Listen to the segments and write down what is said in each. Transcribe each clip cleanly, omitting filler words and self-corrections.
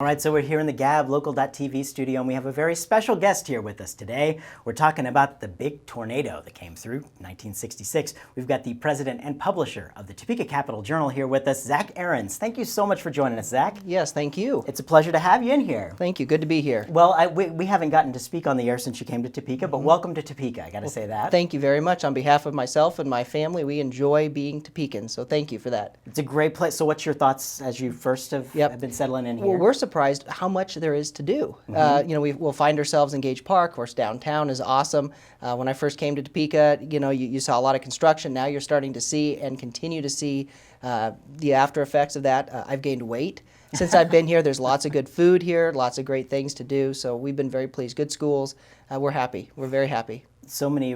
All right, so we're here in the Gab Local.tv studio, and we have a very special guest here with us today. We're talking about the big tornado that came through 1966. We've got the president and publisher of the Topeka Capital Journal here with us, Zach Ahrens. Thank you so much for joining us, Zach. Yes, thank you. It's a pleasure to have you in here. Thank you. Good to be here. Well, we haven't gotten to speak on the air since you came to Topeka, but welcome to Topeka. I got to say that. Thank you very much. On behalf of myself and my family, we enjoy being Topekans, so thank you for that. It's a great place. So what's your thoughts as you first have been settling in here? Well, we're surprised how much there is to do. We'll find ourselves in Gage Park. Of course, downtown is awesome. When I first came to Topeka, you saw a lot of construction. Now you're starting to see and continue to see the after effects of that. I've gained weight since I've been here. There's lots of good food here, lots of great things to do. So we've been very pleased. Good schools. We're happy. We're very happy. So many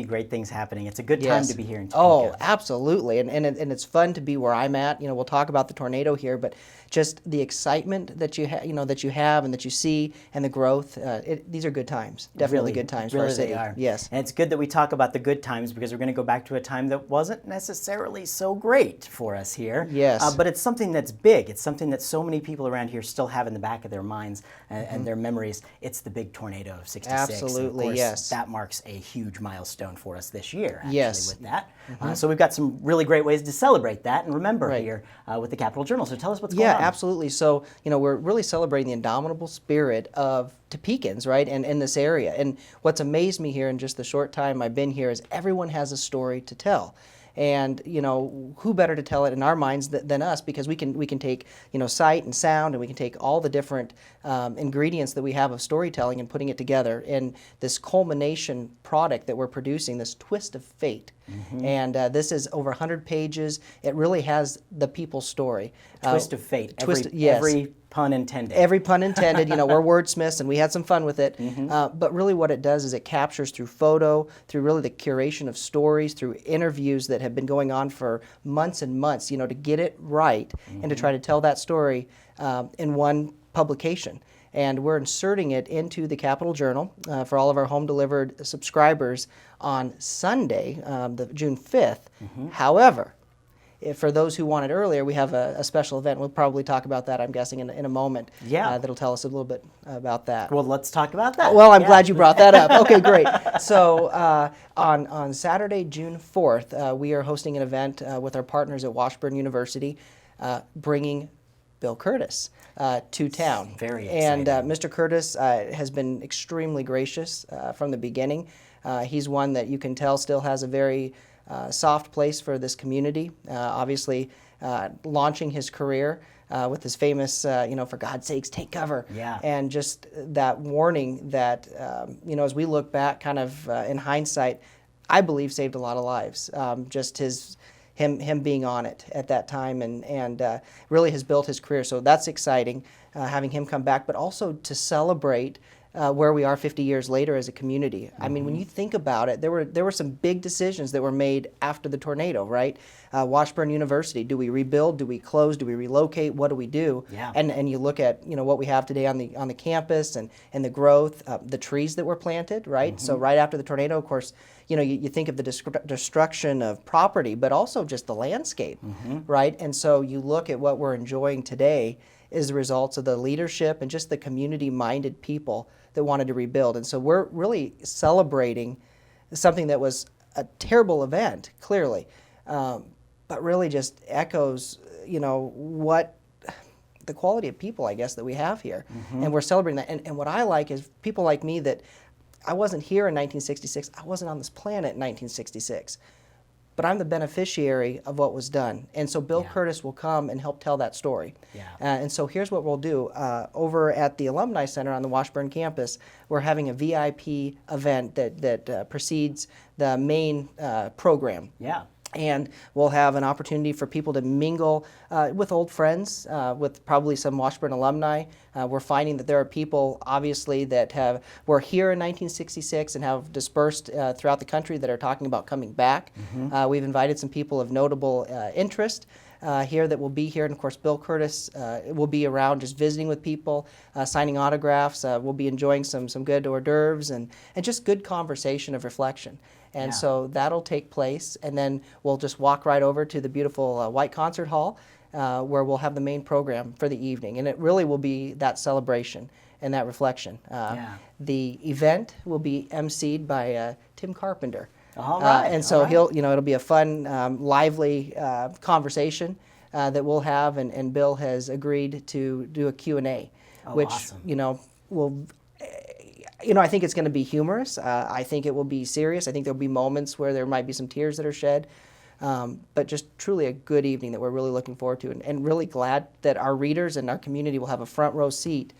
great things happening. It's a good time to be here in Topeka. Oh, absolutely, and it's fun to be where I'm at. We'll talk about the tornado here, but just the excitement that you have and that you see, and the growth. These are good times. Definitely good times for our city. They are. Yes, and it's good that we talk about the good times because we're going to go back to a time that wasn't necessarily so great for us here. Yes, but it's something that's big. It's something that so many people around here still have in the back of their minds and their memories. It's the big tornado of '66. Absolutely, and of course, yes. That marks a huge milestone for us this year, actually, yes. with that. So we've got some really great ways to celebrate that and remember here with the Capital Journal. So tell us what's going on. Yeah, absolutely. So, we're really celebrating the indomitable spirit of Topekans, right, and in this area. And what's amazed me here in just the short time I've been here is everyone has a story to tell. And who better to tell it in our minds than us, because we can take sight and sound, and we can take all the different ingredients that we have of storytelling and putting it together in this culmination product that we're producing, this twist of fate. And this is over 100 pages. It really has the people's story. Twist of fate. Yes. Every pun intended. Every pun intended. We're wordsmiths, and we had some fun with it. But really what it does is it captures through photo, through really the curation of stories, through interviews that have been going on for months and months, to get it right and to try to tell that story in one publication. And we're inserting it into the Capital Journal for all of our home-delivered subscribers on Sunday, the June 5th. However, for those who want it earlier, we have a special event. We'll probably talk about that, I'm guessing, in a moment. Yeah. That'll tell us a little bit about that. Well, let's talk about that. Well, I'm glad you brought that up. Okay, great. So on Saturday, June 4th, we are hosting an event with our partners at Washburn University, bringing Bill Kurtis to town. Very exciting. And Mr. Kurtis has been extremely gracious from the beginning. He's one that you can tell still has a very soft place for this community. Obviously, launching his career with his famous, for God's sakes, take cover. Yeah. And just that warning that, as we look back kind of in hindsight, I believe saved a lot of lives. Just him being on it at that time and really has built his career. So that's exciting, having him come back, but also to celebrate where we are 50 years later as a community. I mean, when you think about it, there were some big decisions that were made after the tornado, right? Washburn University, do we rebuild? Do we close? Do we relocate? What do we do? Yeah. And you look at what we have today on the campus and the growth, the trees that were planted, right? So right after the tornado, of course, you think of the destruction of property, but also just the landscape, right? And so you look at what we're enjoying today is the results of the leadership and just the community-minded people that wanted to rebuild. And so we're really celebrating something that was a terrible event, clearly, but really just echoes, what the quality of people, I guess, that we have here. And we're celebrating that. And what I like is people like me that I wasn't here in 1966. I wasn't on this planet in 1966. But I'm the beneficiary of what was done. And so Bill Kurtis will come and help tell that story. Yeah. And so here's what we'll do. Over at the Alumni Center on the Washburn campus, we're having a VIP event that precedes the main program. Yeah. And we'll have an opportunity for people to mingle with old friends, with probably some Washburn alumni. We're finding that there are people, obviously, that were here in 1966 and have dispersed throughout the country that are talking about coming back. We've invited some people of notable interest here that will be here. And, of course, Bill Kurtis will be around just visiting with people, signing autographs. We'll be enjoying some good hors d'oeuvres and just good conversation of reflection. And so that'll take place, and then we'll just walk right over to the beautiful White Concert Hall where we'll have the main program for the evening, and it really will be that celebration and that reflection. The event will be emceed by Tim Carpenter. All right. And so it'll be a fun, lively conversation that we'll have, and Bill has agreed to do a Q&A, which, awesome. Will, I think it's going to be humorous. I think it will be serious. I think there'll be moments where there might be some tears that are shed. But just truly a good evening that we're really looking forward to, and really glad that our readers and our community will have a front row seat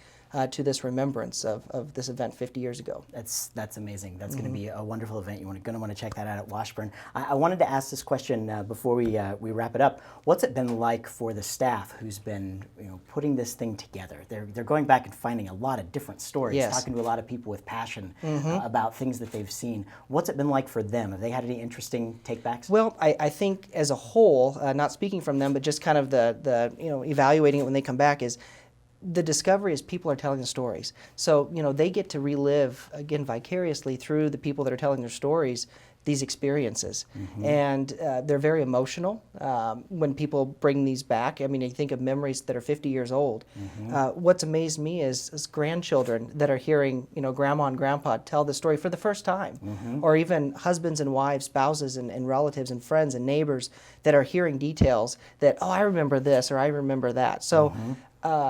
to this remembrance of this event 50 years ago. That's amazing. That's going to be a wonderful event. You're going to want to check that out at Washburn. I wanted to ask this question before we wrap it up. What's it been like for the staff who's been putting this thing together? They're going back and finding a lot of different stories, talking to a lot of people with passion about things that they've seen. What's it been like for them? Have they had any interesting takebacks? Well, I think as a whole, not speaking from them, but just kind of the evaluating it when they come back, is the discovery is people are telling the stories. So, they get to relive, again, vicariously through the people that are telling their stories, these experiences. And they're very emotional when people bring these back. I mean, you think of memories that are 50 years old. What's amazed me is grandchildren that are hearing, grandma and grandpa tell the story for the first time. Or even husbands and wives, spouses and relatives and friends and neighbors that are hearing details that, oh, I remember this or I remember that. So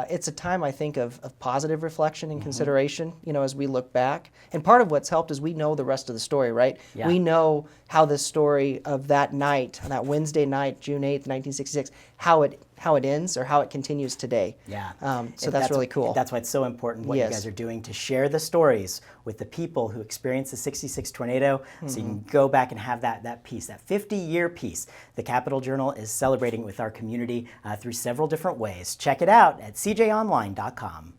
it's a time, I think, of positive reflection and consideration, as we look back. And part of what's helped is we know the rest of the story, right? Yeah. We know how this story of that night, that Wednesday night, June 8th, 1966, how it ends or how it continues today. Yeah. So that's really cool. That's why it's so important what you guys are doing to share the stories with the people who experienced the 66 tornado, so you can go back and have that piece, that 50-year piece. The Capital Journal is celebrating with our community through several different ways. Check it out at cjonline.com.